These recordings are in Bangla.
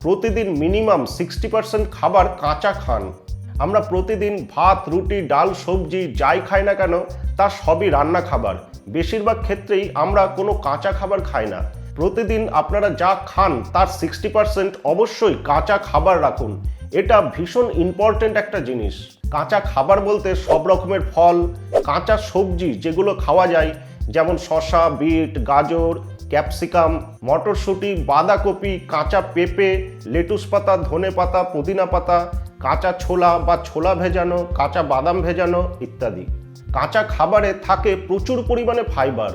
প্রতিদিন মিনিমাম 60% খাবার কাঁচা খান। আমরা প্রতিদিন ভাত, রুটি, ডাল, সবজি যাই খাই না কেন তা সবই রান্না খাবার। বেশিরভাগ ক্ষেত্রেই আমরা কোনো কাঁচা খাবার খাই না। প্রতিদিন আপনারা যা খান তার 60% অবশ্যই কাঁচা খাবার রাখুন। এটা ভীষণ ইম্পর্টেন্ট একটা জিনিস। কাঁচা খাবার বলতে সব রকমের ফল, কাঁচা সবজি যেগুলো খাওয়া যায়, যেমন শসা, বিট, গাজর, ক্যাপসিকাম, মটরশুঁটি, বাঁধাকপি, কাঁচা পেঁপে, লেটুস পাতা, ধনে পাতা, পুদিনা পাতা, কাঁচা ছোলা বা ছোলা ভেজানো, কাঁচা বাদাম ভেজানো ইত্যাদি। কাঁচা খাবারে থাকে প্রচুর পরিমাণে ফাইবার।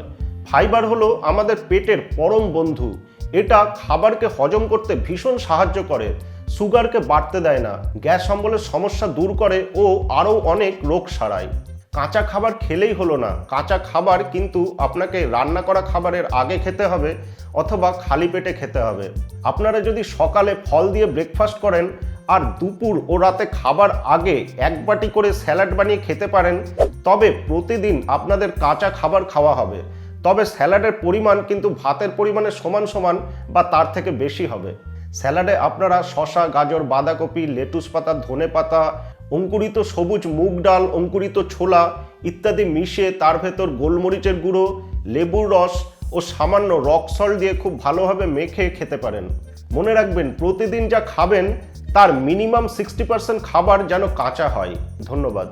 ফাইবার হলো আমাদের পেটের পরম বন্ধু। এটা খাবারকে হজম করতে ভীষণ সাহায্য করে, সুগারকে বাড়তে দেয় না, গ্যাস অম্বলের সমস্যা দূর করে ও আরও অনেক রোগ সারায়। কাঁচা খাবার খেলেই হলো না, কাঁচা খাবার কিন্তু আপনাকে রান্না করা খাবারের আগে খেতে হবে অথবা খালি পেটে খেতে হবে। আপনারা যদি সকালে ফল দিয়ে ব্রেকফাস্ট করেন আর দুপুর ও রাতে খাবার আগে এক বাটি করে স্যালাড বানিয়ে খেতে পারেন, তবে প্রতিদিন আপনাদের কাঁচা খাবার খাওয়া হবে। তবে স্যালাডের পরিমাণ কিন্তু ভাতের পরিমাণের সমান সমান বা তার থেকে বেশি হবে। স্যালাডে আপনারা শসা, গাজর, বাঁধাকপি, লেটুস পাতা, ধনে পাতা, অঙ্কুরিত সবুজ মুগ ডাল, অঙ্কুরিত ছোলা ইত্যাদি মিশিয়ে তার ভেতর গোলমরিচের গুঁড়ো, লেবুর রস ও সামান্য রক সল্ট দিয়ে খুব ভালোভাবে মেখে খেতে পারেন। মনে রাখবেন, প্রতিদিন যা খাবেন তার মিনিমাম 60% খাবার যেন কাঁচা হয়। ধন্যবাদ।